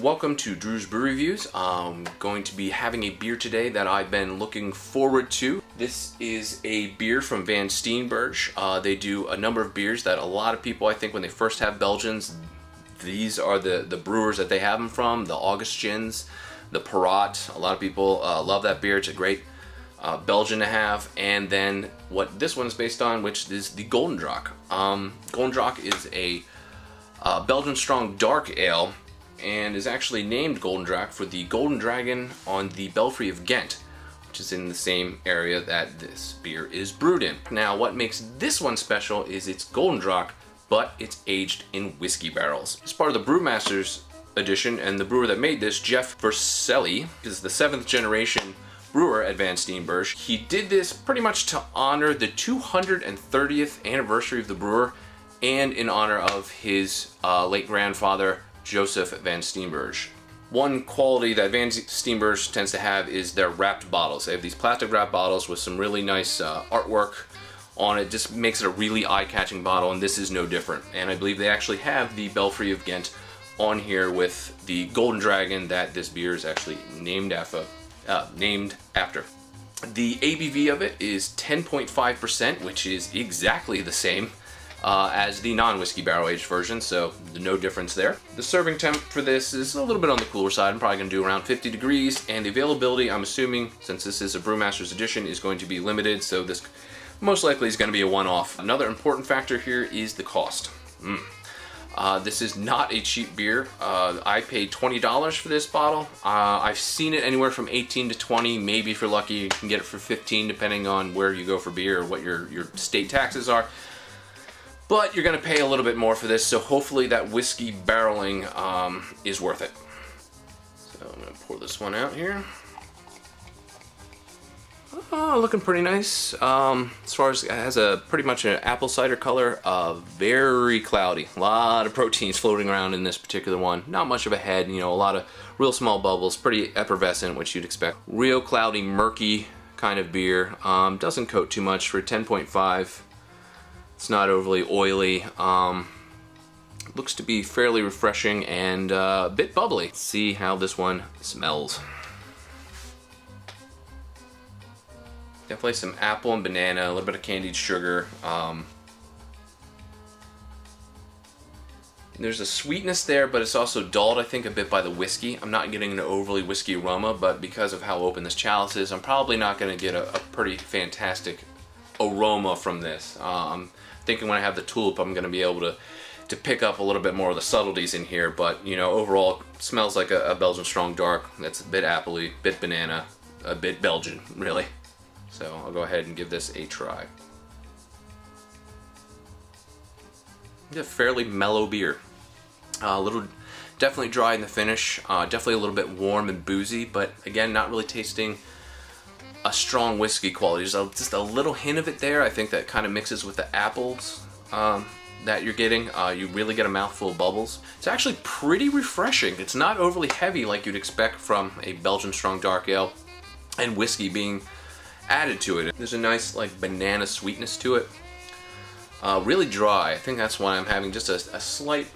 welcome to Drew's Brew Reviews. I'm going to be having a beer today that I've been looking forward to. This is a beer from Van Steenberge. They do a number of beers that a lot of people, I think, when they first have Belgians, these are the brewers that they have them from. The Augustins, the Perrot. A lot of people love that beer. It's a great Belgian to have. And then what this one's based on, which is the Gulden Draak. Gulden Draak is a Belgian strong dark ale, and is actually named Gulden Draak for the golden dragon on the Belfry of Ghent, which is in the same area that this beer is brewed in. Now, what makes this one special is it's Gulden Draak, but it's aged in whiskey barrels. It's part of the Brewmaster's edition, and the brewer that made this, Jeff Verselli, is the 7th generation brewer at Van Steenberge. He did this pretty much to honor the 230th anniversary of the brewer and in honor of his late grandfather, Joseph Van Steenberge. One quality that Van Steenberge tends to have is their wrapped bottles. They have these plastic wrapped bottles with some really nice artwork on it. Just makes it a really eye-catching bottle, and this is no different. And I believe they actually have the Belfry of Ghent on here with the Golden Dragon that this beer is actually named after. The ABV of it is 10.5%, which is exactly the same as the non-whiskey barrel-aged version, so no difference there. The serving temp for this is a little bit on the cooler side. I'm probably going to do around 50 degrees, and the availability, I'm assuming, since this is a Brewmaster's edition, is going to be limited, so this most likely is going to be a one-off. Another important factor here is the cost. This is not a cheap beer. I paid $20 for this bottle. I've seen it anywhere from 18 to 20. Maybe if you're lucky, you can get it for 15, depending on where you go for beer or what your state taxes are. But you're going to pay a little bit more for this, so hopefully that whiskey barreling is worth it. So I'm going to pour this one out here. Oh, looking pretty nice. As far as it has a pretty much an apple cider color, very cloudy. A lot of proteins floating around in this particular one. Not much of a head, you know, a lot of real small bubbles, pretty effervescent, which you'd expect. Real cloudy, murky kind of beer. Doesn't coat too much for 10.5. It's not overly oily. Looks to be fairly refreshing and a bit bubbly. Let's see how this one smells. Definitely some apple and banana, a little bit of candied sugar. There's a sweetness there, but it's also dulled, I think, a bit by the whiskey. I'm not getting an overly whiskey aroma, but because of how open this chalice is, I'm probably not going to get a pretty fantastic aroma from this. I'm thinking when I have the tulip, I'm going to be able to pick up a little bit more of the subtleties in here, but you know, overall it smells like a Belgian strong dark that's a bit appley, bit banana, a bit Belgian, really. So I'll go ahead and give this a try. It's a fairly mellow beer. Definitely dry in the finish, definitely a little bit warm and boozy, but again, not really tasting a strong whiskey quality. There's just a little hint of it there. I think that kind of mixes with the apples that you're getting. You really get a mouthful of bubbles. It's actually pretty refreshing. It's not overly heavy like you'd expect from a Belgian strong dark ale, and whiskey being added to it. There's a nice like banana sweetness to it. Really dry. I think that's why I'm having just a slight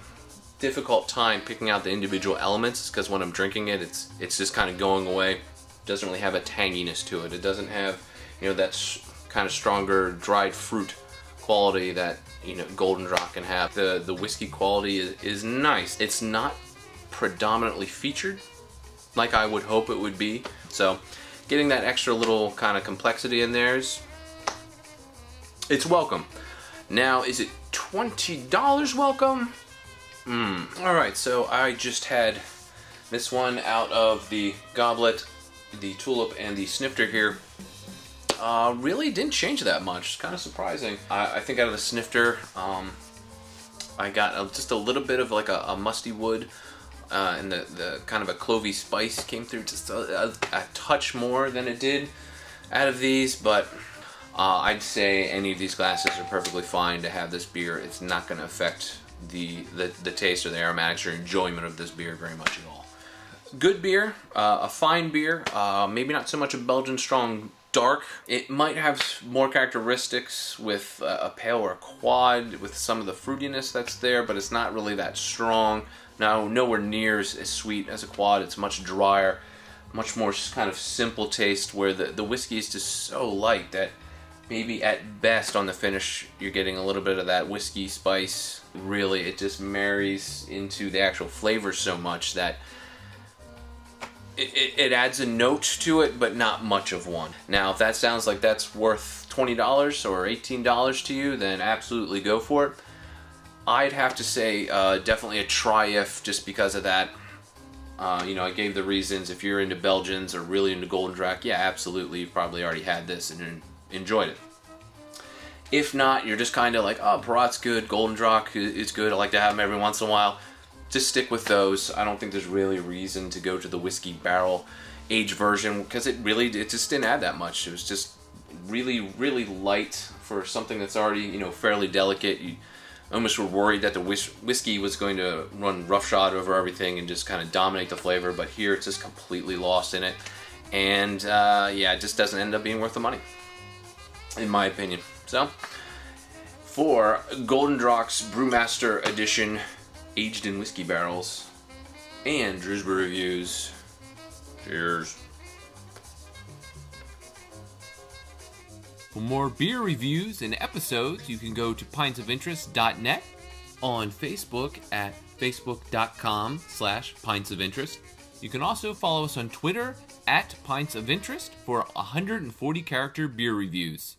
difficult time picking out the individual elements. It's because when I'm drinking it, it's just kind of going away. Doesn't really have a tanginess to it. It doesn't have, you know, that kind of stronger dried fruit quality that, you know, Gulden Draak can have. The whiskey quality is nice. It's not predominantly featured like I would hope it would be. So getting that extra little kind of complexity in there it's welcome. Now, is it $20 welcome? Alright, so I just had this one out of the goblet, the tulip, and the snifter here. Really didn't change that much. It's kind of surprising. I think out of the snifter, I got just a little bit of like a musty wood, and the kind of a clovey spice came through just a touch more than it did out of these, but I'd say any of these glasses are perfectly fine to have this beer. It's not going to affect the taste or the aromatics or enjoyment of this beer very much at all. Good beer, a fine beer, maybe not so much a Belgian strong dark. It might have more characteristics with a pale or a quad with some of the fruitiness that's there, but it's not really that strong. Now, nowhere near as sweet as a quad. It's much drier, much more kind of simple taste, where the whiskey is just so light that maybe at best on the finish you're getting a little bit of that whiskey spice. Really, it just marries into the actual flavor so much that it adds a note to it, but not much of one. Now, if that sounds like that's worth $20 or $18 to you, then absolutely go for it. I'd have to say definitely a try if, just because of that. You know, I gave the reasons. If you're into Belgians or really into Gulden Draak, yeah, absolutely, you've probably already had this and enjoyed it. If not, you're just kind of like, oh, Barat's good, Gulden Draak is good, I like to have them every once in a while. Just stick with those. I don't think there's really a reason to go to the whiskey barrel aged version, because it just didn't add that much. It was just really, really light for something that's already, you know, fairly delicate. You almost were worried that the whiskey was going to run roughshod over everything and just kind of dominate the flavor, but here it's just completely lost in it. And yeah, it just doesn't end up being worth the money, in my opinion. So, for Gulden Draak's Brewmaster Edition, aged in whiskey barrels, and Drew's Brew Reviews, cheers. For more beer reviews and episodes, you can go to pintsofinterest.net, on Facebook at facebook.com/pintsofinterest. You can also follow us on Twitter at Pints of Interest for 140 character beer reviews.